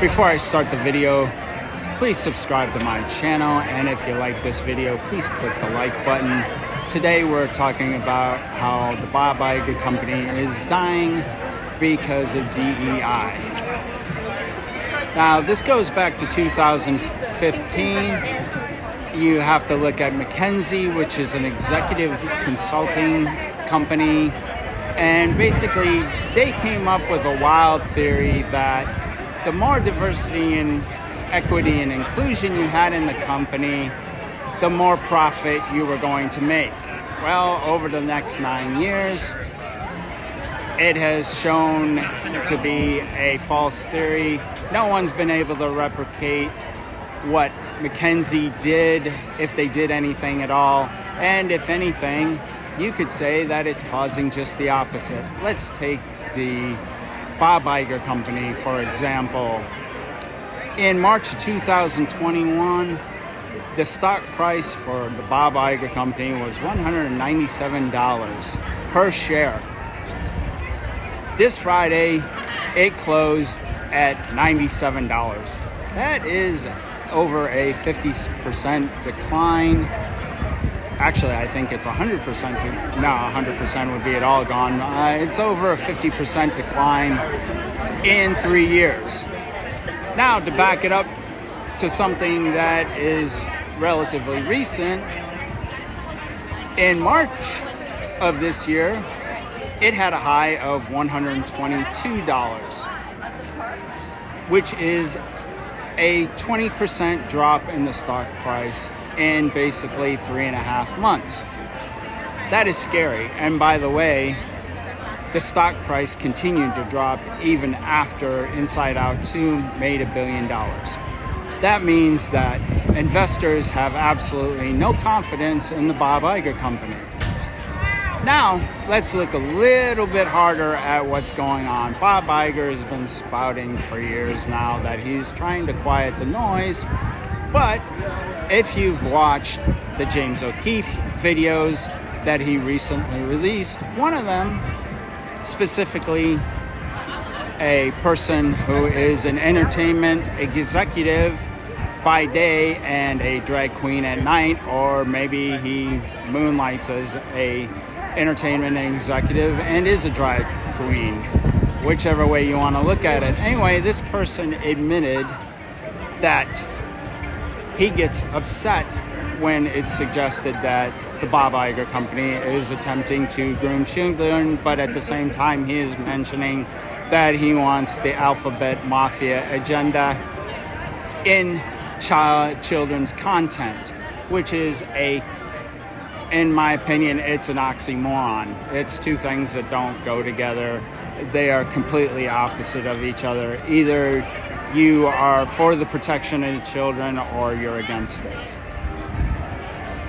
Before I start the video, please subscribe to my channel, and if you like this video, please click the like button. Today we're talking about how the Bob Iger Company is dying because of DEI. Now, this goes back to 2015. You have to look at McKinsey, which is an executive consulting company. And basically, they came up with a wild theory that the more diversity and equity and inclusion you had in the company, the more profit you were going to make. Well, over the next 9 years, it has shown to be a false theory. No one's been able to replicate what McKinsey did, if they did anything at all. And if anything, you could say that it's causing just the opposite. Let's take the Bob Iger Company, for example. In March of 2021, the stock price for the Bob Iger Company was $197 per share. This Friday, it closed at $97. That is over a 50% decline. Actually, I think it's 100%. No, 100% would be it all gone. It's over a 50% decline in 3 years. Now, to back it up to something that is relatively recent, in March of this year, it had a high of $122, which is a 20% drop in the stock price in basically 3.5 months. That is scary. And by the way, the stock price continued to drop even after Inside Out 2 made $1 billion. That means that investors have absolutely no confidence in the Bob Iger Company. Now, let's look a little bit harder at what's going on. Bob Iger has been spouting for years now that he's trying to quiet the noise, but if you've watched the James O'Keefe videos that he recently released, one of them, specifically a person who is an entertainment executive by day and a drag queen at night, or maybe he moonlights as a entertainment executive and is a drag queen, whichever way you want to look at it. Anyway, this person admitted that he gets upset when it's suggested that the Bob Iger Company is attempting to groom children, but at the same time he is mentioning that he wants the alphabet mafia agenda in children's content, which is in my opinion, it's an oxymoron. It's two things that don't go together. They are completely opposite of each other. Either you are for the protection of children or you're against it.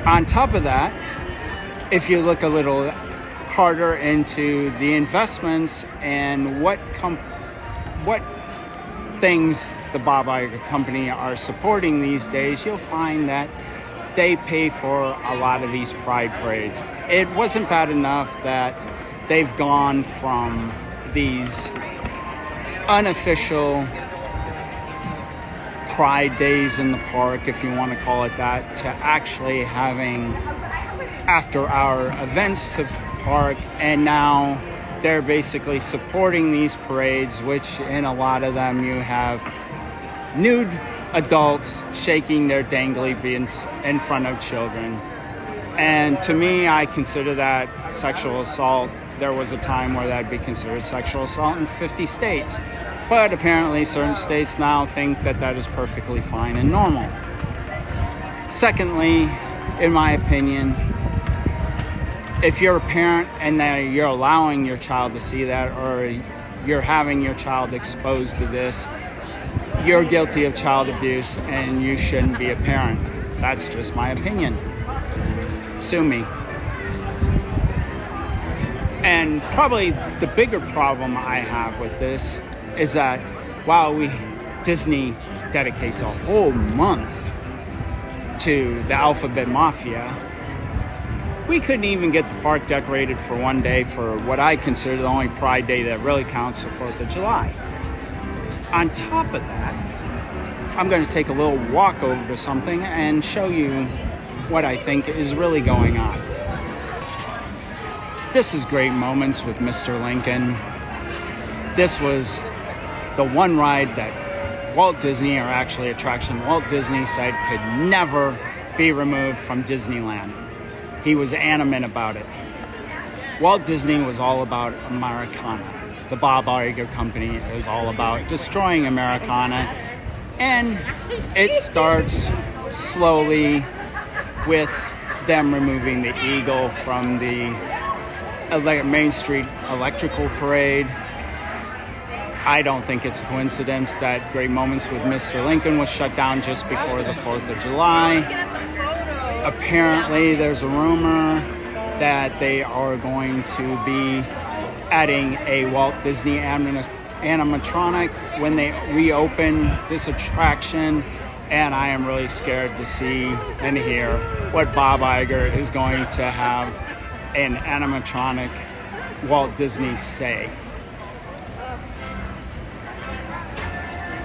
On top of that, if you look a little harder into the investments and what things the Bob Iger Company are supporting these days, you'll find that they pay for a lot of these pride parades. It wasn't bad enough that they've gone from these unofficial pride days in the park, if you want to call it that, to actually having after-hour events to park, and now they're basically supporting these parades, which in a lot of them you have nude adults shaking their dangly beans in front of children. And to me, I consider that sexual assault. There was a time where that'd be considered sexual assault in 50 states. But apparently certain states now think that that is perfectly fine and normal. Secondly, in my opinion, if you're a parent and that you're allowing your child to see that, or you're having your child exposed to this, you're guilty of child abuse and you shouldn't be a parent. That's just my opinion. Sue me. And probably the bigger problem I have with this is that while Disney dedicates a whole month to the alphabet mafia, we couldn't even get the park decorated for one day for what I consider the only Pride Day that really counts, the 4th of July. On top of that, I'm going to take a little walk over to something and show you what I think is really going on. This is Great Moments with Mr. Lincoln. This was the one ride that Walt Disney, or actually attraction Walt Disney, said could never be removed from Disneyland. He was adamant about it. Walt Disney was all about Americana. The Bob Iger Company is all about destroying Americana. And it starts slowly with them removing the eagle from the Main Street Electrical Parade. I don't think it's a coincidence that Great Moments with Mr. Lincoln was shut down just before the 4th of July. Apparently, there's a rumor that they are going to be adding a Walt Disney animatronic when they reopen this attraction, and I am really scared to see and hear what Bob Iger is going to have an animatronic Walt Disney say.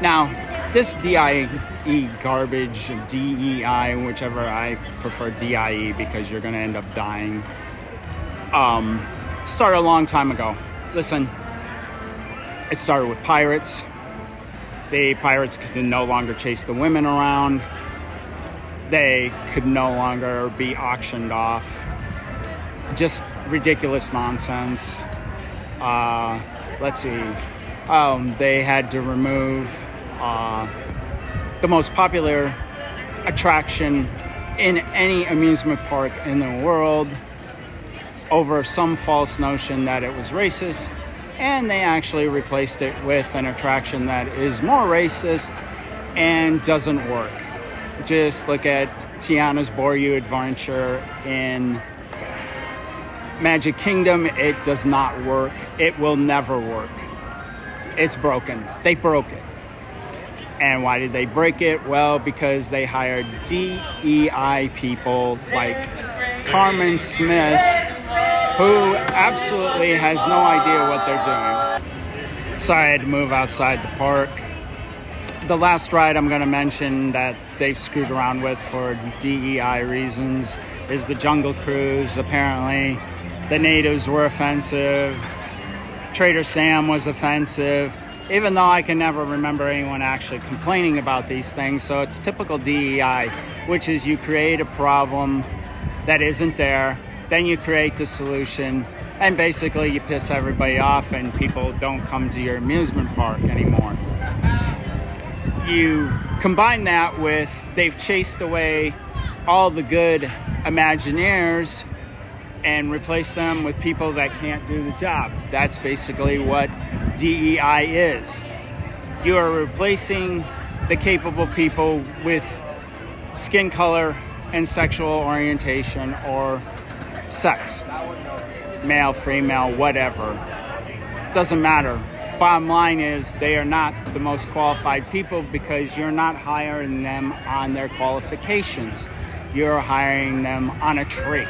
Now, this DIE garbage, DEI, whichever, I prefer DIE because you're going to end up dying, started a long time ago. Listen, it started with pirates. The pirates could no longer chase the women around. They could no longer be auctioned off. Just ridiculous nonsense. Let's see. They had to remove the most popular attraction in any amusement park in the world over some false notion that it was racist, and they actually replaced it with an attraction that is more racist and doesn't work. Just look at Tiana's Boreal Adventure in Magic Kingdom. It does not work. It will never work. It's broken. They broke it. And why did they break it? Well, because they hired DEI people like Carmen Smith, who absolutely has no idea what they're doing. So I had to move outside the park. The last ride I'm going to mention that they've screwed around with for DEI reasons is the Jungle Cruise. Apparently, the natives were offensive. Trader Sam was offensive, even though I can never remember anyone actually complaining about these things. So it's typical DEI, which is you create a problem that isn't there, then you create the solution, and basically you piss everybody off and people don't come to your amusement park anymore. You combine that with they've chased away all the good Imagineers and replace them with people that can't do the job. That's basically what DEI is. You are replacing the capable people with skin color and sexual orientation or sex. Male, female, whatever. Doesn't matter. Bottom line is they are not the most qualified people because you're not hiring them on their qualifications. You're hiring them on a trait.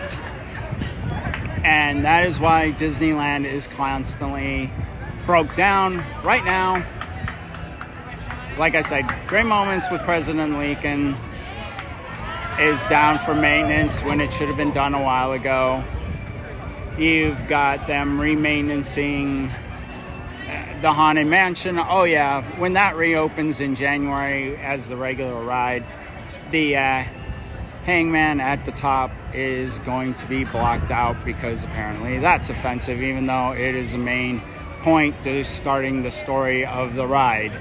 And that is why Disneyland is constantly broke down right now. Like I said, Great Moments with President Lincoln is down for maintenance when it should have been done a while ago. You've got them re-maintenancing the Haunted Mansion. Oh yeah, when that reopens in January as the regular ride, the hangman at the top is going to be blocked out because apparently that's offensive, even though it is the main point to starting the story of the ride.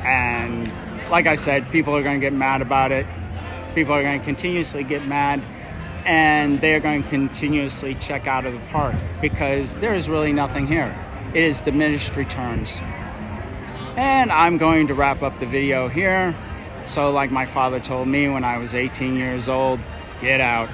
And like I said, people are going to get mad about it. People are going to continuously get mad, and they're going to continuously check out of the park because there is really nothing here. It is diminished returns. And I'm going to wrap up the video here. So like my father told me when I was 18 years old, get out.